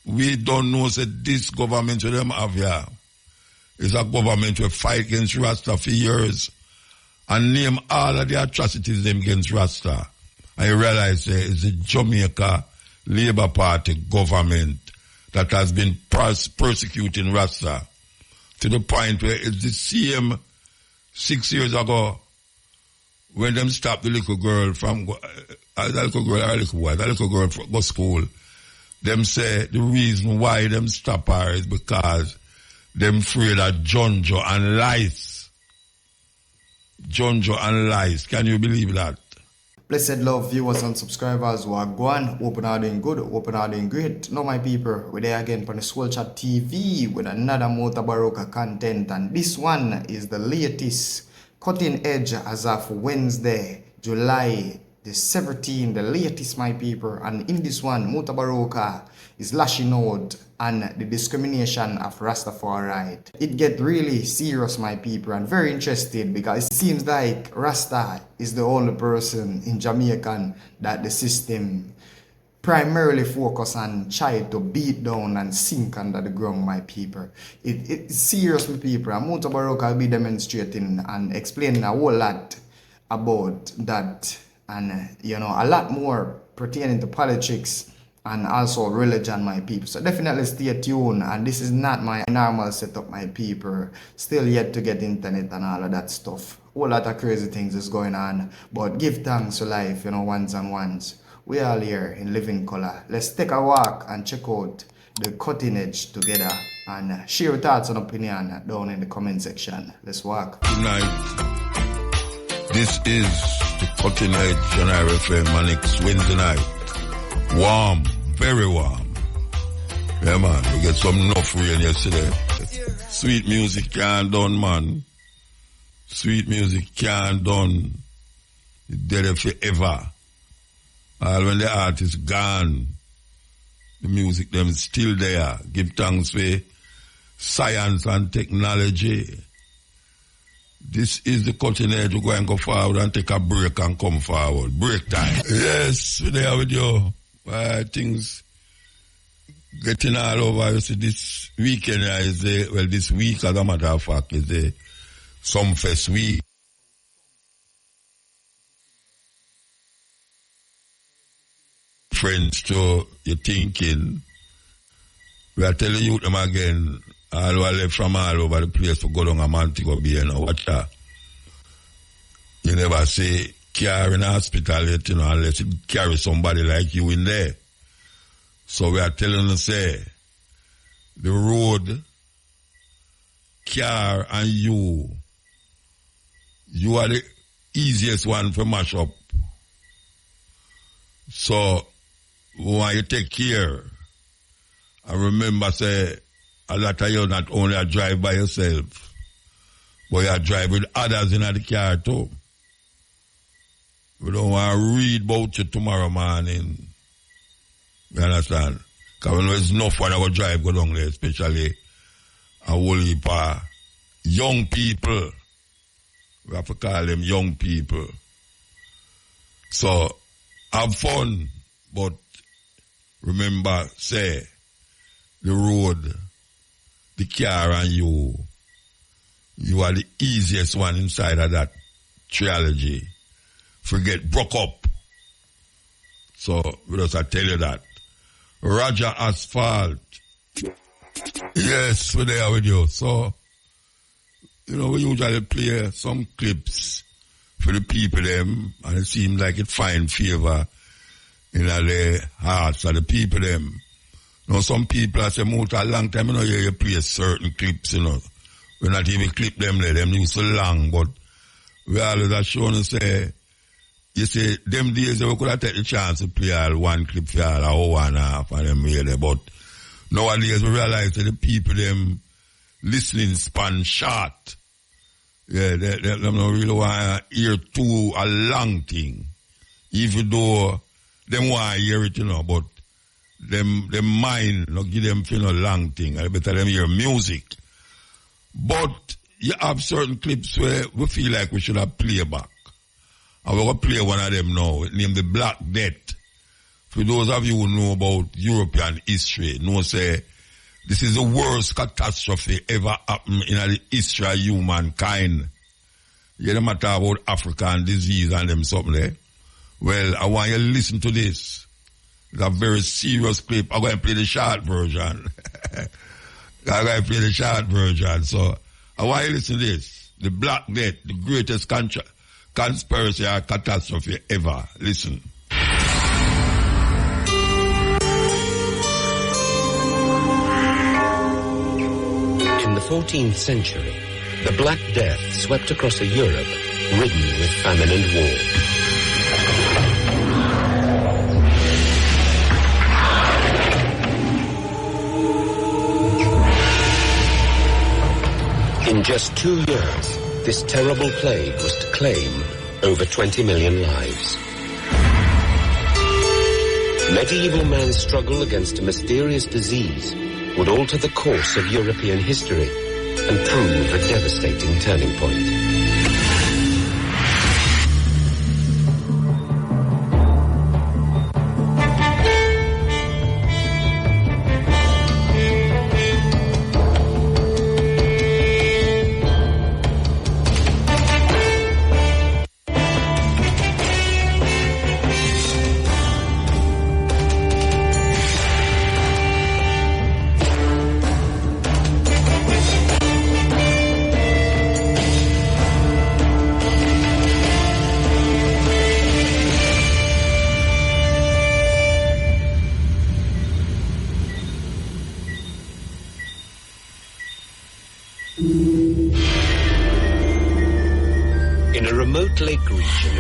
we don't know that this government that them have here is a government who fight against Rasta for years and name all of the atrocities them against Rasta. I realize it's the Jamaica Labour Party government that has been persecuting Rasta to the point where it's the same 6 years ago when them stopped the little girl from the little girl or little boy, the little girl from go school. Them say the reason why them stop her is because them afraid of Jonjo and lice. Jonjo and lice. Can you believe that? Blessed love viewers and subscribers who are gone. Hope you are doing good. Hope you are doing great. Now my people, we're there again for the Soul Chat TV with another Mutabaruka content, and this one is the latest cutting edge as of Wednesday, July the 17th, the latest my people. And in this one, Mutabaruka is lashing out on the discrimination of Rastafari. It get really serious my people, and very interested because it seems like Rasta is the only person in Jamaica that the system primarily focus on try to beat down and sink under the ground my people. It's serious my people, and Mutabaruka will be demonstrating and explaining a whole lot about that, and you know, a lot more pertaining to politics and also religion my people. So definitely stay tuned, and this is not my normal setup my people. Still yet to get internet and all of that stuff. Whole lot of crazy things is going on, but give thanks to life, you know, ones and ones. We all here in living color. Let's take a walk and check out the cutting edge together, and share your thoughts and opinion down in the comment section. Let's walk. Tonight, this is the cutting edge on RFM, and next Wednesday night. Warm, very warm. Yeah, man, we get some enough rain yesterday. Sweet music can't done, man. Sweet music can't done. It's dead forever. All when the artist gone, the music them still there. Give thanks for science and technology. This is the cutting edge. We're going to go forward and take a break and come forward. Break time. Yes, we're there with you. Things getting all over. You see, this weekend is this week, as a matter of fact, is the Sumfest week. Friends to your thinking. We are telling you them again, all who are left from all over the place to go down a Montego Bay and watch that. You never say care in a hospital yet, you know, unless you carry somebody like you in there. So we are telling you, say, the road, car, and you are the easiest one to mash up. So when you take care, and remember, say, a lot of you not only drive by yourself, but you drive with others in the car too. We don't want to read about you tomorrow morning. You understand? Because when there's enough when I go drive go down there, especially a whole heap of young people. We have to call them young people. So, have fun, but remember, say, the road, the car and you are the easiest one inside of that trilogy. Forget broke up. So we just tell you that. Roger Asphalt. Yes, we're there with you. So, you know, we usually play some clips for the people them, and it seems like it find favor in the hearts of the people them. You know, some people I say, Muta, a long time, you know, you play certain clips, you know. We not even clip them there, them things so long, but we always are showing to say, you see, them days we could have taken the chance to play all one clip for all, or 1 1/2 of them really, but nowadays we realize that the people them listening span short. Yeah, they don't really want to hear a long thing. Even though them want to hear it, you know, but them mind not give them you know long thing. I better them hear music. But you have certain clips where we feel like we should have playback. And we're going to play one of them now, named The Black Death for those of you who know about European history, know say this is the worst catastrophe ever happened in the history of humankind. You know matter about African disease and them something there. Well, I want you to listen to this. It's a very serious clip. I'm going to play the short version. I'm going to play the short version. So I want you to listen to this. The Black Death, the greatest conspiracy or catastrophe ever. Listen. In the 14th century, the Black Death swept across a Europe ridden with famine and war. In just 2 years, this terrible plague was to claim over 20 million lives. Medieval man's struggle against a mysterious disease would alter the course of European history and prove a devastating turning point.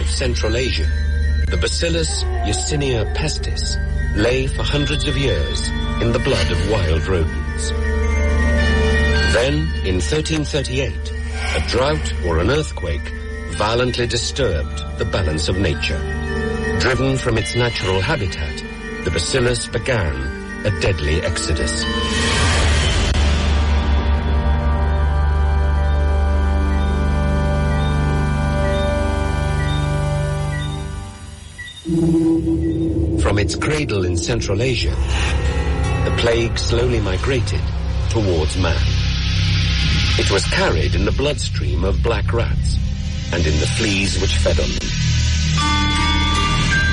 Central Asia, the Bacillus Yersinia pestis lay for hundreds of years in the blood of wild rodents. Then, in 1338, a drought or an earthquake violently disturbed the balance of nature. Driven from its natural habitat, the bacillus began a deadly exodus. From its cradle in Central Asia, the plague slowly migrated towards man. It was carried in the bloodstream of black rats and in the fleas which fed on them.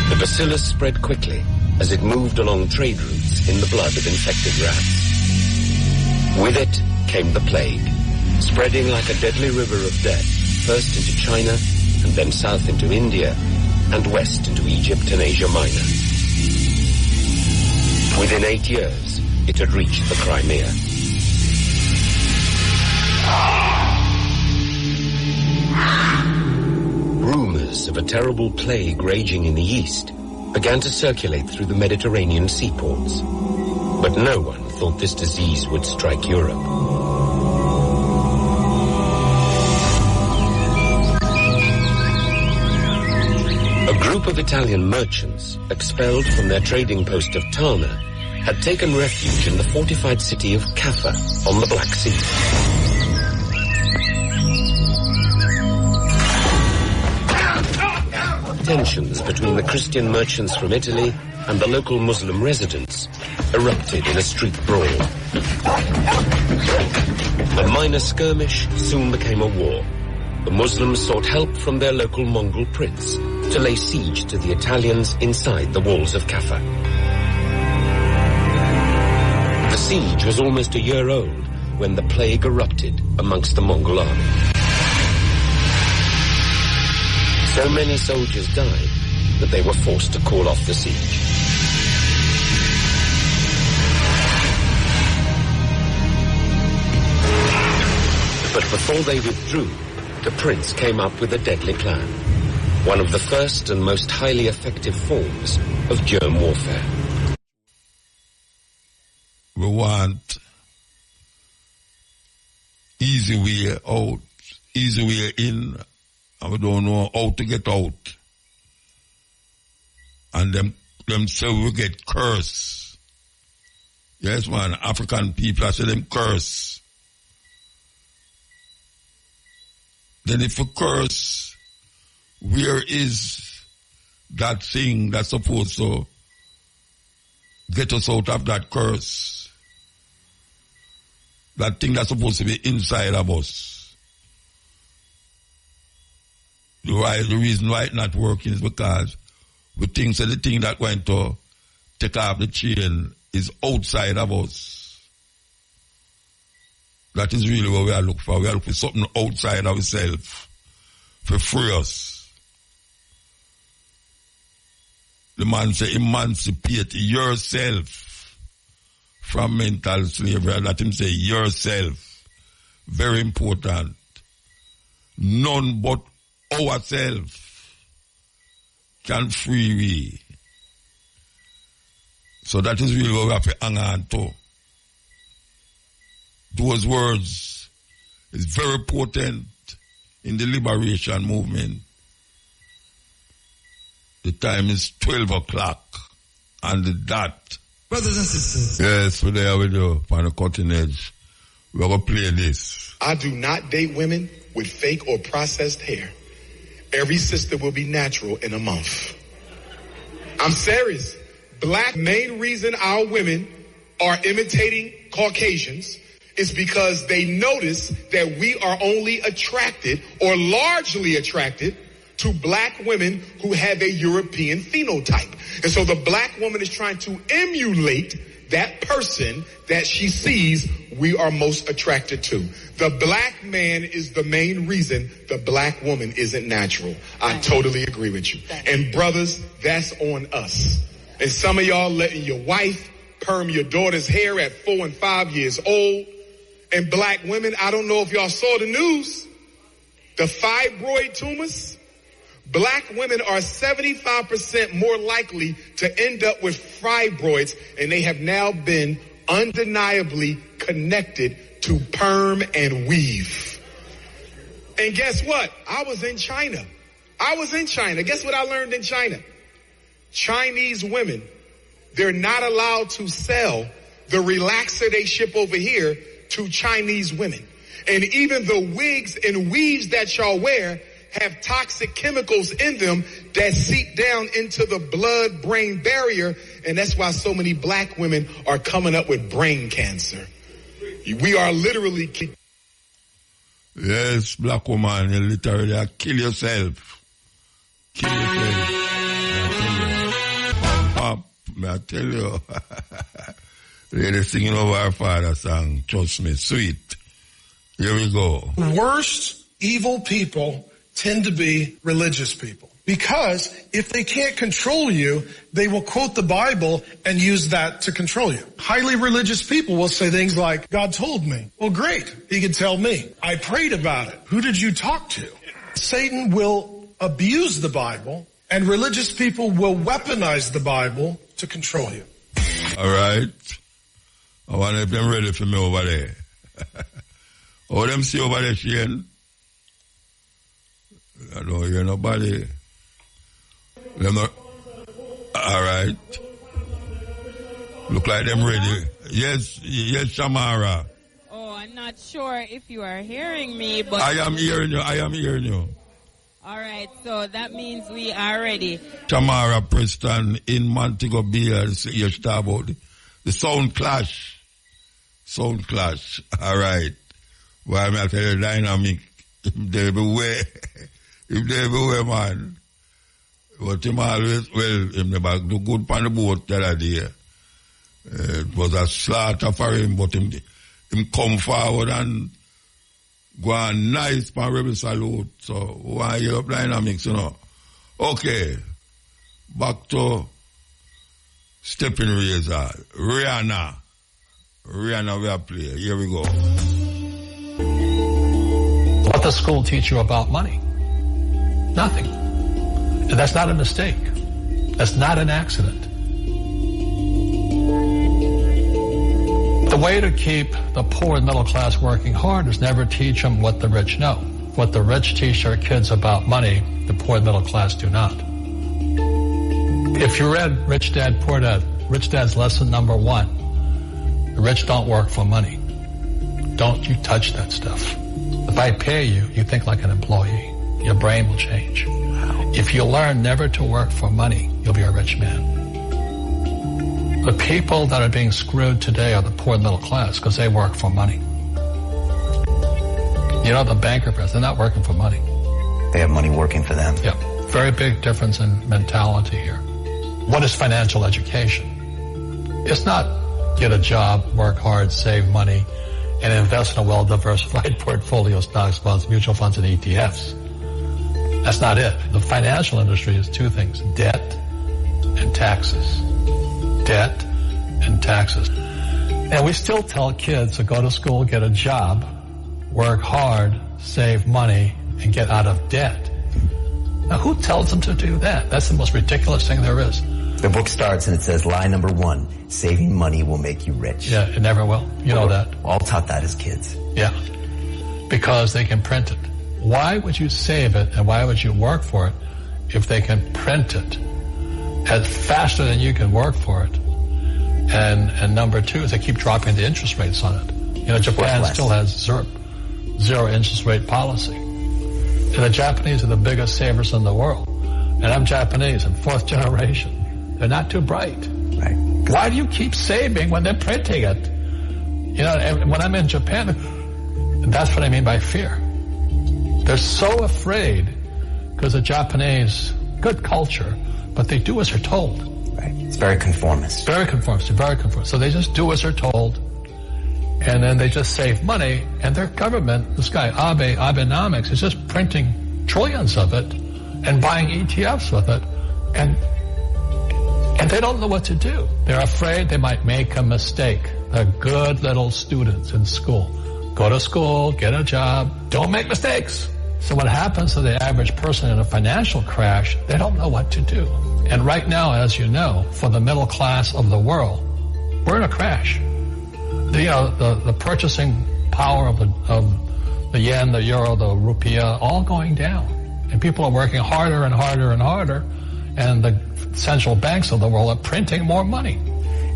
The bacillus spread quickly as it moved along trade routes in the blood of infected rats. With it came the plague, spreading like a deadly river of death, first into China and then south into India and west into Egypt and Asia Minor. Within 8 years, it had reached the Crimea. Rumors of a terrible plague raging in the east began to circulate through the Mediterranean seaports. But no one thought this disease would strike Europe. A group of Italian merchants, expelled from their trading post of Tana, had taken refuge in the fortified city of Kaffa on the Black Sea. Tensions between the Christian merchants from Italy and the local Muslim residents erupted in a street brawl. A minor skirmish soon became a war. The Muslims sought help from their local Mongol prince to lay siege to the Italians inside the walls of Kaffa. The siege was almost a year old when the plague erupted amongst the Mongol army. So many soldiers died that they were forced to call off the siege. But before they withdrew, the prince came up with a deadly plan, one of the first and most highly effective forms of germ warfare. We want easy way out, easy way in, and we don't know how to get out. And them say we get cursed. Yes, man, African people, I say them curse. Then if we curse, where is that thing that's supposed to get us out of that curse. That thing that's supposed to be inside of us. The reason why it's not working is because we think that the thing that going to take off the chain is outside of us. That is really what we are looking for. We are looking for something outside ourselves to free us. The man say, emancipate yourself from mental slavery. And let him say, yourself. Very important. None but ourselves can free we. So that is really what we have to hang on to. Those words is very potent in the liberation movement. The time is 12 o'clock and the dot. Brothers and sisters. Yes, we're there with you on the cutting edge. We're going to play this. I do not date women with fake or processed hair. Every sister will be natural in a month. I'm serious. Black, main reason our women are imitating Caucasians is because they notice that we are only attracted or largely attracted to black women who have a European phenotype. And so the black woman is trying to emulate that person that she sees we are most attracted to. The black man is the main reason the black woman isn't natural. I totally agree with you. And brothers, that's on us. And some of y'all letting your wife perm your daughter's hair at 4 and 5 years old. And black women, I don't know if y'all saw the news, the fibroid tumors. Black women are 75% more likely to end up with fibroids, and they have now been undeniably connected to perm and weave. And guess what? I was in China. Guess what I learned in China? Chinese women, they're not allowed to sell the relaxer they ship over here to Chinese women. And even the wigs and weaves that y'all wear have toxic chemicals in them that seep down into the blood-brain barrier, and that's why so many black women are coming up with brain cancer. We are literally... Yes, black woman, you literally kill yourself. Kill yourself. I tell you. Lady singing over our father song, trust me, sweet. Here we go. Worst evil people tend to be religious people. Because if they can't control you, they will quote the Bible and use that to control you. Highly religious people will say things like, God told me. Well, great. He could tell me. I prayed about it. Who did you talk to? Satan will abuse the Bible, and religious people will weaponize the Bible to control you. All right. I want to them ready for me over there. Oh, them see over there, Shane? I don't hear nobody. Them not, all right. Look like them ready. Yes, Shamara. Oh, I'm not sure if you are hearing me, but... I am hearing you. All right, so that means we are ready. Tamara Preston in Montego Bay, you start about the sound clash. All right. Well, I tell you, dynamic. If they everywhere, man. But him always, him never do good on the boat the other day. It was a slaughter for him, but him come forward and go on nice for Rebel Salute. So, why you up dynamics, you know? Okay. Back to Stepping Razor. Rihanna we are playing. Here we go. What does school teach you about money? Nothing. And that's not a mistake. That's not an accident. The way to keep the poor and middle class working hard is never teach them what the rich know. What the rich teach their kids about money, the poor and middle class do not. If you read Rich Dad, Poor Dad, Rich Dad's lesson number 1, the rich don't work for money. Don't you touch that stuff. If I pay you, you think like an employee. Your brain will change. If you learn never to work for money, you'll be a rich man. The people that are being screwed today are the poor middle class because they work for money. You know, the banker press, they're not working for money. They have money working for them. Yeah. Very big difference in mentality here. What is financial education? It's not get a job, work hard, save money, and invest in a well-diversified portfolio of stocks, bonds, mutual funds, and ETFs. That's not it. The financial industry is two things: debt and taxes. Debt and taxes. And we still tell kids to go to school, get a job, work hard, save money, and get out of debt. Now, who tells them to do that? That's the most ridiculous thing there is. The book starts and it says, lie number 1, saving money will make you rich. Yeah, it never will. You know that. All taught that as kids. Yeah, because they can print it. Why would you save it and why would you work for it if they can print it as faster than you can work for it? And number 2 is they keep dropping the interest rates on it. You know, Japan still has zero interest rate policy. And the Japanese are the biggest savers in the world. And I'm Japanese, I'm 4th generation. They're not too bright. Right. Why do you keep saving when they're printing it? You know, and when I'm in Japan, that's what I mean by fear. They're so afraid because the Japanese, good culture, but they do as they're told. Right. It's very conformist. Very conformist. Very conformist. So they just do as they're told, and then they just save money, and their government, this guy Abenomics, is just printing trillions of it and buying ETFs with it, and they don't know what to do. They're afraid they might make a mistake. They're good little students in school. Go to school, get a job, don't make mistakes. So what happens to the average person in a financial crash, they don't know what to do. And right now, as you know, for the middle class of the world, we're in a crash. The purchasing power of the yen, the euro, the rupiah, all going down. And people are working harder and harder and harder, and the central banks of the world are printing more money.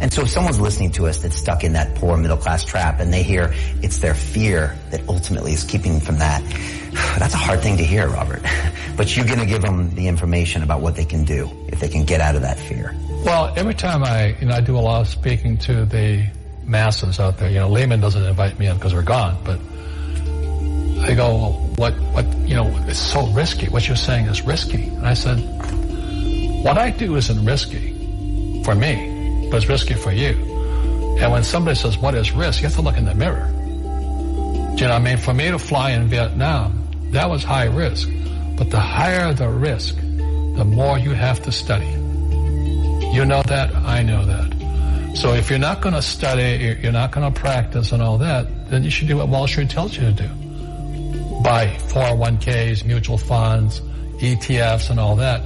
And so if someone's listening to us that's stuck in that poor middle class trap and they hear it's their fear that ultimately is keeping them from that, that's a hard thing to hear, Robert. But you're going to give them the information about what they can do if they can get out of that fear. Well, every time I do a lot of speaking to the masses out there, Lehman doesn't invite me in because we're gone, but they go, well, what, it's so risky. What you're saying is risky. And I said, what I do isn't risky for me, but it's risky for you. And when somebody says, what is risk? You have to look in the mirror. Do you know what I mean? For me to fly in Vietnam, that was high risk. But the higher the risk, the more you have to study. You know that, I know that. So if you're not going to study, you're not going to practice and all that, then you should do what Wall Street tells you to do. Buy 401ks, mutual funds, ETFs and all that.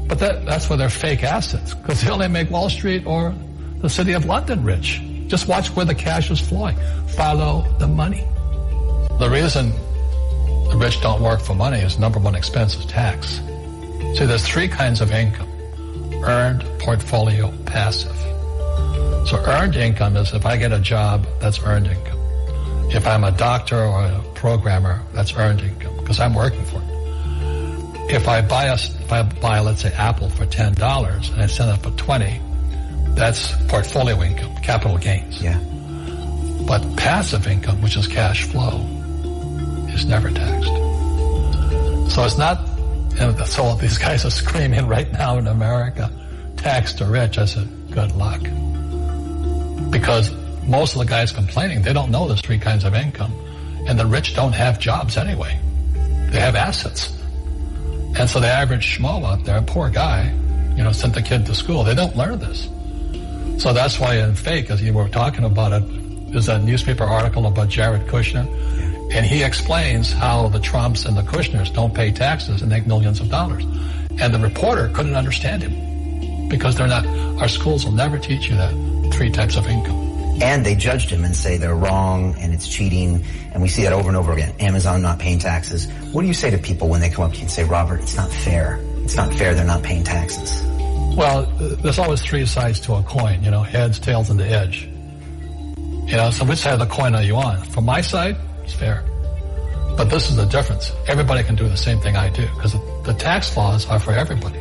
But that's where they're fake assets, because they only make Wall Street or the city of London rich. Just watch where the cash is flowing. Follow the money. The reason the rich don't work for money is number 1 expense is tax. See, there's 3 kinds of income: earned, portfolio, passive. So earned income is if I get a job, that's earned income. If I'm a doctor or a programmer, that's earned income because I'm working for it. If I buy, let's say, Apple for $10 and I send it for $20, that's portfolio income, capital gains. Yeah. But passive income, which is cash flow, is never taxed. So it's not, so these guys are screaming right now in America, tax to rich. I said, good luck. Because most of the guys complaining, they don't know there's 3 kinds of income. And the rich don't have jobs anyway. They have assets. And so the average schmo out there, poor guy, sent the kid to school. They don't learn this. So that's why in fake, as you were talking about it, there's a newspaper article about Jared Kushner. And he explains how the Trumps and the Kushners don't pay taxes and make millions of dollars. And the reporter couldn't understand him because our schools will never teach you that 3 types of income. And they judged him and say they're wrong and it's cheating. And we see that over and over again. Amazon not paying taxes. What do you say to people when they come up to you and say, Robert, it's not fair. It's not fair they're not paying taxes. Well, there's always 3 sides to a coin, heads, tails, and the edge. So which side of the coin are you on? From my side, it's fair. But this is the difference. Everybody can do the same thing I do because the tax laws are for everybody.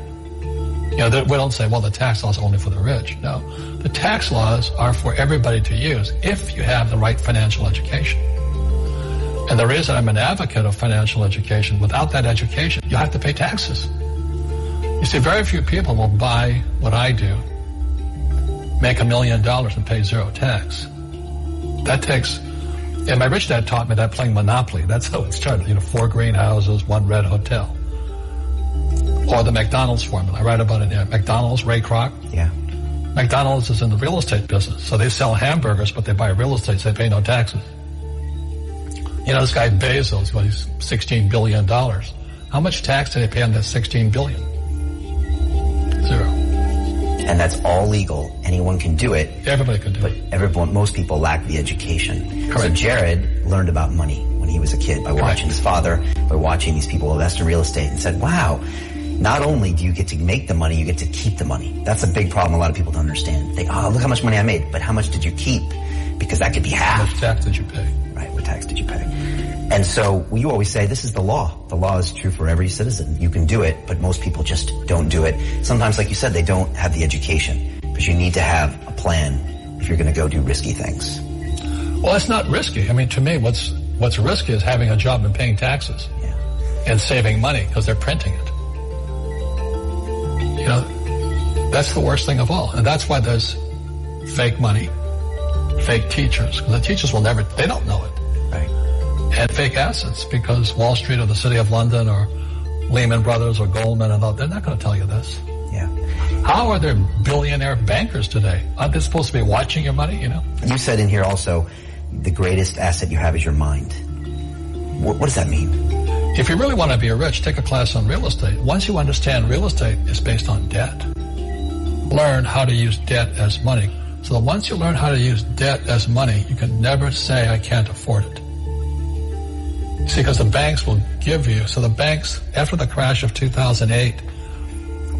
We don't say, well, the tax laws are only for the rich. No, the tax laws are for everybody to use if you have the right financial education. And the reason I'm an advocate of financial education, without that education, you have to pay taxes. You see, very few people will buy what I do, make $1 million and pay zero tax. That takes, and my rich dad taught me that playing Monopoly. That's how it started. 4 greenhouses, 1 red hotel. Or the McDonald's formula. I write about it here. McDonald's, Ray Kroc. Yeah. McDonald's is in the real estate business. So they sell hamburgers, but they buy real estate, so they pay no taxes. This guy Bezos, he's $16 billion. How much tax did they pay on that $16 billion? Zero. And that's all legal. Anyone can do it. Everybody can do it. But most people lack the education. Correct. So Jared learned about money when he was a kid by watching his father, by watching these people invest in real estate, and said, wow, not only do you get to make the money, you get to keep the money. That's a big problem a lot of people don't understand. They, look how much money I made, but how much did you keep? Because that could be half. What tax did you pay? Right, what tax did you pay? And so you always say, this is the law. The law is true for every citizen. You can do it, but most people just don't do it. Sometimes, like you said, they don't have the education, because you need to have a plan if you're going to go do risky things. Well, it's not risky. To me, what's risky is having a job and paying taxes. Yeah. And saving money because they're printing it. That's the worst thing of all. And that's why there's fake money, fake teachers, because the teachers they don't know it. Right. And fake assets, because Wall Street or the City of London or Lehman Brothers or Goldman and all, they're not going to tell you this. Yeah. How are there billionaire bankers today? Aren't they supposed to be watching your money, You said in here also, the greatest asset you have is your mind. What does that mean? If you really want to be rich, take a class on real estate. Once you understand real estate is based on debt, learn how to use debt as money. So once you learn how to use debt as money, you can never say, I can't afford it. See, because the banks will give you, so the banks, after the crash of 2008,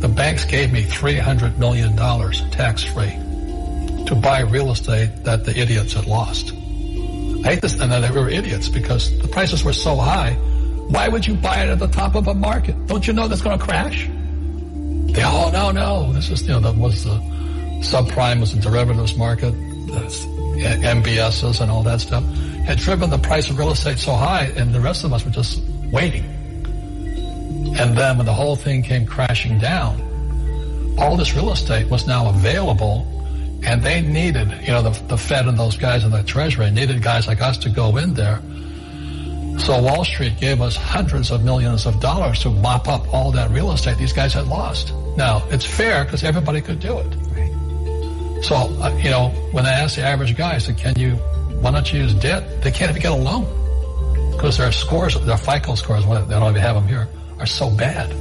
the banks gave me $300 million tax-free to buy real estate that the idiots had lost. I hate this, and they were idiots because the prices were so high. Why would you buy it at the top of a market? Don't you know that's going to crash? No. This is, that was the subprime, was the derivatives market, the MBSs and all that stuff. Had driven the price of real estate so high, and the rest of us were just waiting. And then when the whole thing came crashing down, all this real estate was now available, and they needed, the Fed and those guys in the Treasury needed guys like us to go in there. So Wall Street gave us hundreds of millions of dollars to mop up all that real estate these guys had lost. Now, it's fair because everybody could do it. Right. So, when I asked the average guy, I said, why don't you use debt? They can't even get a loan because their scores, their FICO scores, they don't even have them here, are so bad.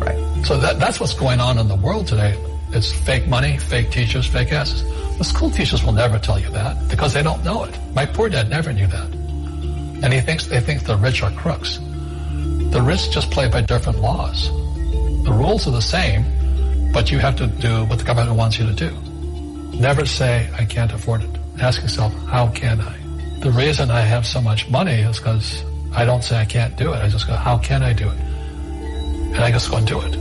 Right. So that's what's going on in the world today. It's fake money, fake teachers, fake assets. The school teachers will never tell you that because they don't know it. My poor dad never knew that. And they think the rich are crooks. The rich just play by different laws. The rules are the same, but you have to do what the government wants you to do. Never say, I can't afford it. Ask yourself, how can I? The reason I have so much money is because I don't say I can't do it. I just go, how can I do it? And I just go and do it.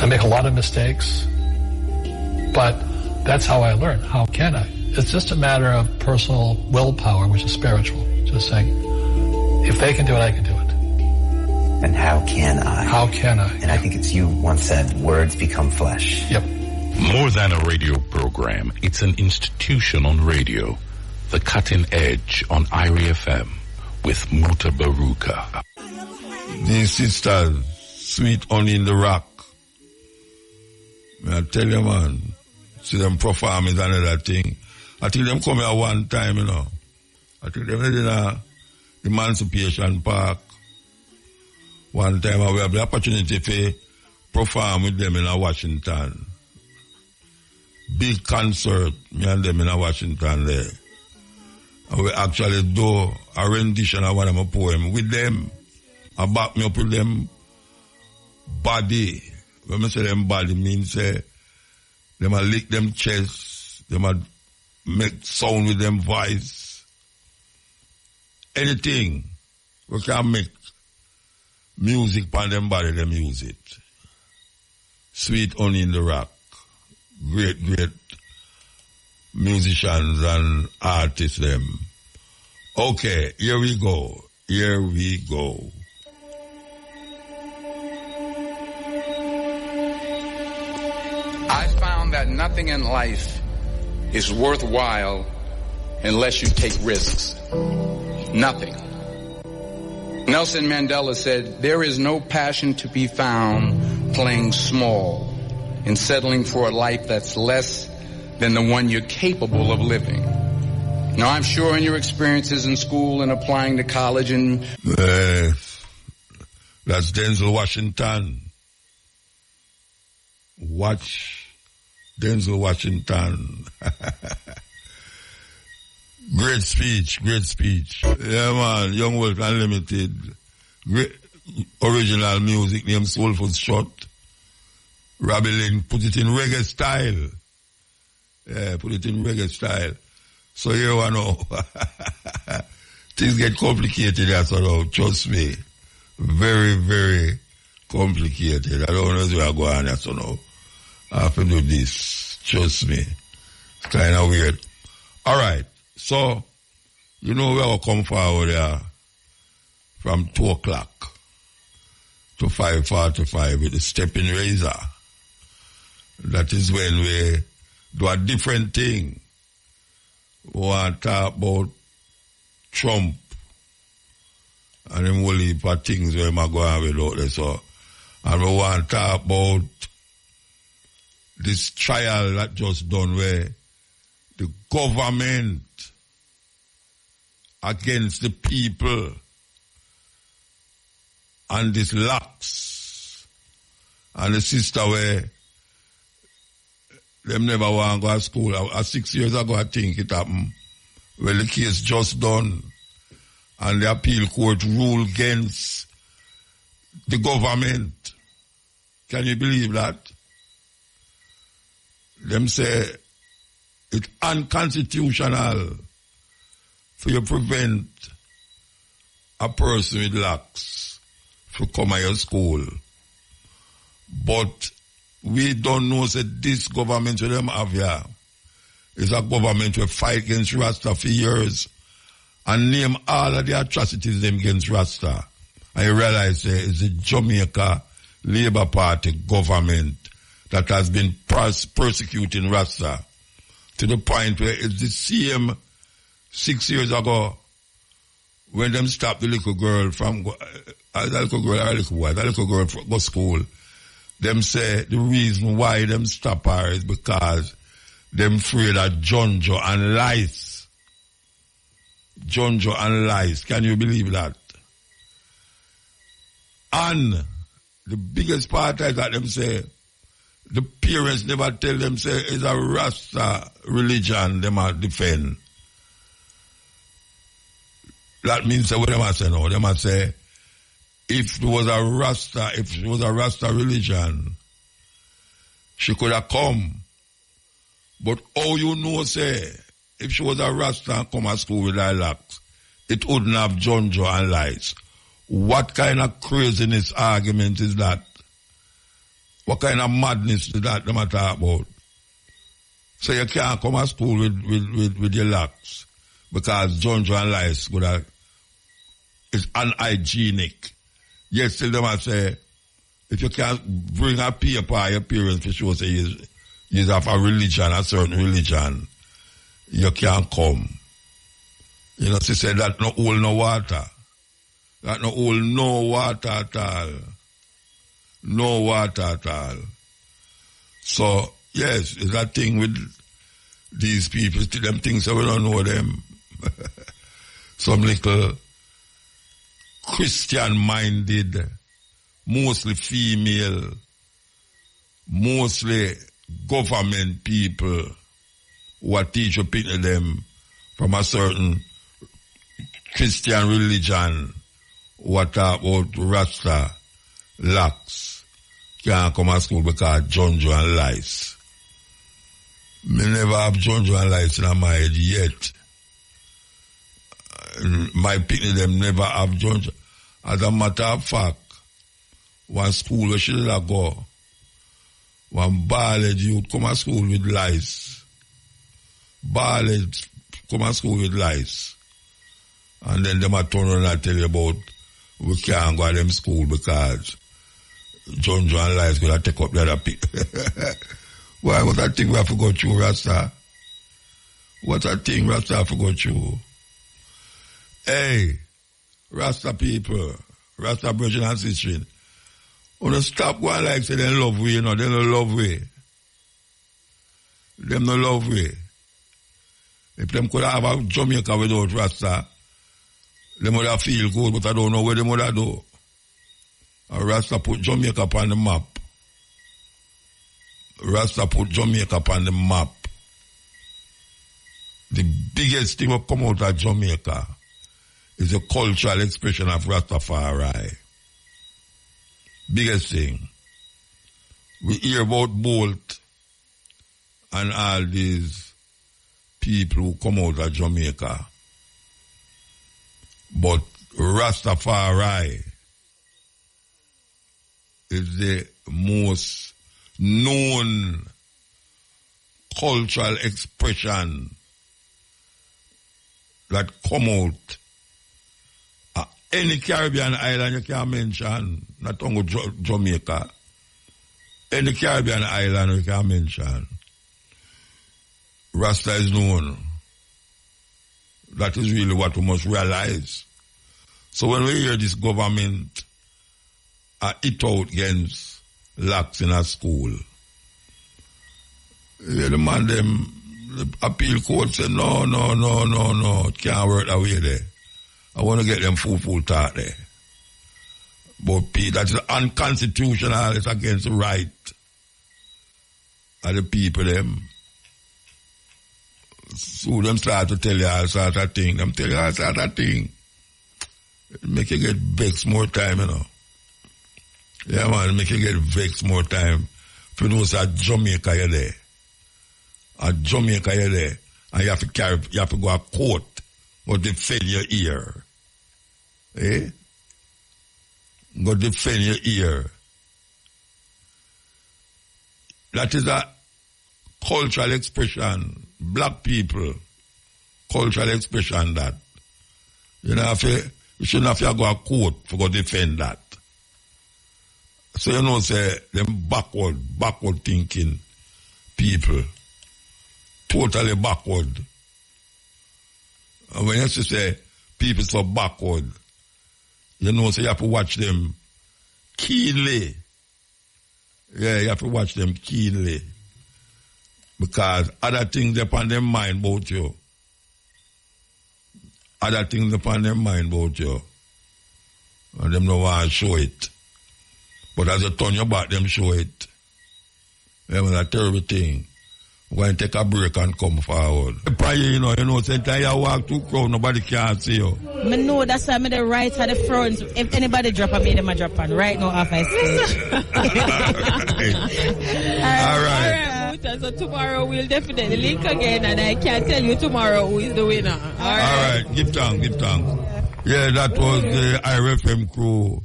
I make a lot of mistakes, but that's how I learn. How can I? It's just a matter of personal willpower, which is spiritual. Just saying, if they can do it, I can do it. And how can I? How can I? And I think it's you once said, words become flesh. Yep. More than a radio program, it's an institution on radio. The Cutting Edge on IRI FM with Mutabaruka. These sisters, sweet honey in the rock. I tell you, man, see them perform is another thing. I think them come here one time, I think they were in a Emancipation Park. One time we have the opportunity to perform with them in Washington. Big concert, me and them in Washington there. And we actually do a rendition of one of my poems with them. I back me up with them body. When I say them body, means them a lick them chest, them a make sound with them voice. Anything we can make music on them body, them use it. Sweet Honey in the Rock. Great musicians and artists them. Okay, here we go. I found that nothing in life is worthwhile unless you take risks. Nothing. Nelson Mandela said, there is no passion to be found playing small and settling for a life that's less than the one you're capable of living. Now, I'm sure in your experiences in school and applying to college and... that's Denzel Washington. Watch Denzel Washington. Great speech. Yeah, man. Young Wolf Unlimited. Great original music named Soulful Shot. Robbie Lynn put it in reggae style. Yeah, put it in reggae style. So here I know. Things get complicated as well, trust me. Very, very complicated. I don't know where I go on as well. I have to do this. Trust me. It's kind of weird. Alright. So, you know where I come forward there from 2 o'clock to 5:45 with the stepping razor. That is when we do a different thing. We want to talk about Trump and them whole heap of things where I go on without this. So, and we want to talk about this trial that just done where the government against the people and this lax and the sister where them never want to go to school. 6 years ago, I think it happened. Well, the case just done and the appeal court ruled against the government. Can you believe that? Them say it's unconstitutional for you prevent a person with locks to come to your school. But we don't know that this government that them have here is a government that fight against Rasta for years and name all of the atrocities them against Rasta. And you realize it's the Jamaica Labour Party government that has been persecuting Rasta to the point where it's the same 6 years ago when them stopped the little girl from the little girl from go school. Them say the reason why them stop her is because them afraid of Jonjo and lice. Jonjo and lice. Can you believe that? And the biggest part is that them say the parents never tell them say it's a Rasta religion them are defend. That means that what them are saying now, them are say if it was a Rasta religion, she could have come. But all you know say, if she was a Rasta and come to school with her locks, it wouldn't have Jonjo and lies. What kind of craziness argument is that? What kind of madness is that them talk about? So you can't come to school with your locks because Jonjo and lies is unhygienic. Yes, still them say, if you can't bring a paper your parents for sure say you have a religion, a certain religion, you can't come. You know, she said that no hold no water. That no hold no water at all. No water at all. So, yes, it's that thing with these people, them things that we don't know them. Some little Christian-minded, mostly female, mostly government people who are teaching people them from a certain Christian religion who are talk about Rasta, locks, can't come to school because Jonjo and lice. Me never have Jonjo and lice in my head yet. My people them never have Jonjo. As a matter of fact, one school where she did go, One bald youth come to school with lice. Bald come to school with lice. And then them a turn around and tell you about we can't go to them school because John lice going to take up the other people. Why, what I think we have to go through, Rasta? What I think Rasta have to go through? Hey, Rasta people, Rasta brethren and sisters, wanna stop going like say they love we, you know, they don't love we. Them no love we. If them could have a Jamaica without Rasta, them would have feel good, but I don't know where them would have do. And Rasta put Jamaica upon the map. Rasta put Jamaica upon the map. The biggest thing that come out of Jamaica is a cultural expression of Rastafari. Biggest thing. We hear about Bolt and all these people who come out of Jamaica. But Rastafari is the most known cultural expression that come out. Any Caribbean island you can mention, not only Jamaica. Any Caribbean island you can mention. Rasta is known. That is really what we must realize. So when we hear this government it out against locks in a school, the man them, the appeal court said, no, it can't work that way there. I want to get them full talk there. But that's unconstitutional, it's against the right of the people them. So them start to tell you all sort of thing. Them tell you all sort of thing. It make you get vexed more time, you know. Yeah, man, make you get vexed more time. If you know it's at Jamaica you're there. At Jamaica you're there. And you have to go to court. But defend your ear. Eh? Go defend your ear. That is a cultural expression. Black people. Cultural expression that. You shouldn't have to go to court for go defend that. So you know, say, them backward thinking people. Totally backward. And when you say people so backward, you know, so you have to watch them keenly. Yeah, you have to watch them keenly. Because other things upon their mind about you. Other things upon their mind about you. And them no want to show it. But as you turn your back, them show it. That was a terrible thing. We're going to take a break and come forward. You know, sometimes you walk too crowd, nobody can see you. I know that's why I'm the right at the front. If anybody drop on me, them a drop on right now off my stage. All right. Muta, so tomorrow we'll definitely link again, and I can tell you tomorrow who is the winner. All right. Give thanks. Yeah, that was the IRFM crew.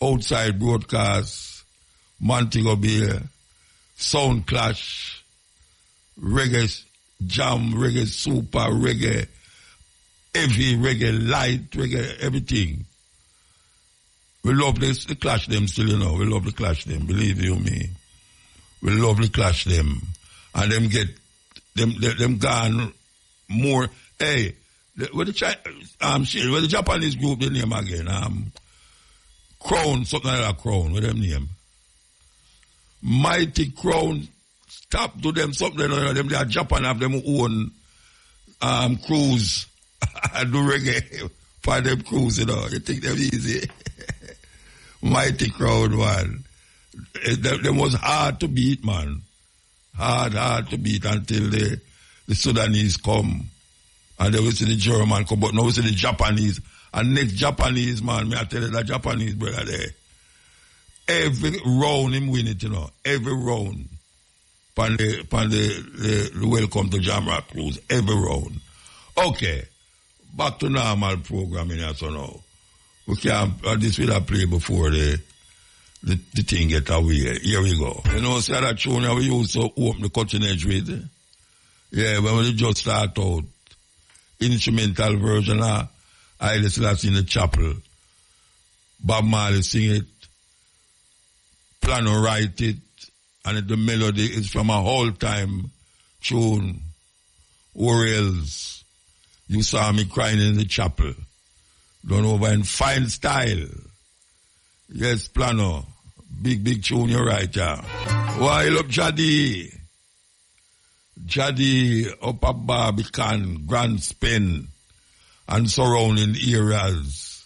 Outside broadcast, Montego Bay, Sound Clash, Reggae Jam, Reggae Super, Reggae Heavy, Reggae Light, Reggae everything. We love this, the clash them still, you know. We love the clash them, believe you me. We love the clash them. And them get, them gone more, hey, where the Japanese group, the name again, Crown, something like that, Crown, with them name. Mighty Crown, stop to them something, you know, them, they are Japan have them own cruise, and do reggae for them cruise, you know, you think them easy. Mighty Crown, man. Them was hard to beat, man. Hard to beat until the Sudanese come. And then we see the German come, but now we see the Japanese. And next Japanese, man, me I tell you that Japanese brother there. Every round him win it, you know. Every round. Pan the Welcome to Jamrock Cruise. Every round. Okay. Back to normal programming here, so now. We can't, this will have played before the the thing get away. Here we go. You know, see that tune we used to open the cutting edge with? Yeah, when we just start out. Instrumental version of Haile Selassie in the chapel. Bob Marley sing it. Plano write it. And the melody is from a whole time tune. Or else you saw me crying in the chapel. Done over in fine style. Yes, Plano. Big tune you right here. Wild up Jadi. Jadi up at Barbican, Grand Spin, and surrounding areas.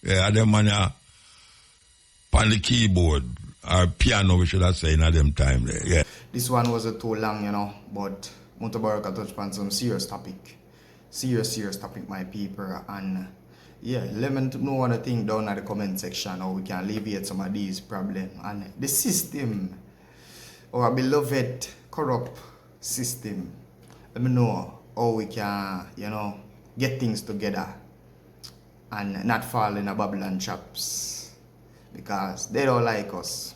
Yeah, them man on the keyboard, or piano, we should have said at them time there. Yeah. This one wasn't too long, you know, but Mutabaruka touched on some serious topic. Serious topic, my people. And yeah, let me know what you think down in the comment section, how we can alleviate some of these problems. And the system, our beloved corrupt system, let me know how we can, you know, get things together and not fall in a Babylon traps, because they don't like us.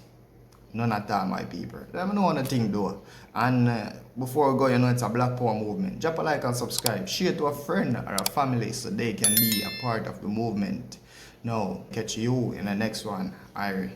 None at all, my people. Let me know what you think though. And before we go, you know, it's a Black Power movement. Drop a like and subscribe. Share to a friend or a family so they can be a part of the movement. Now, catch you in the next one. Irie.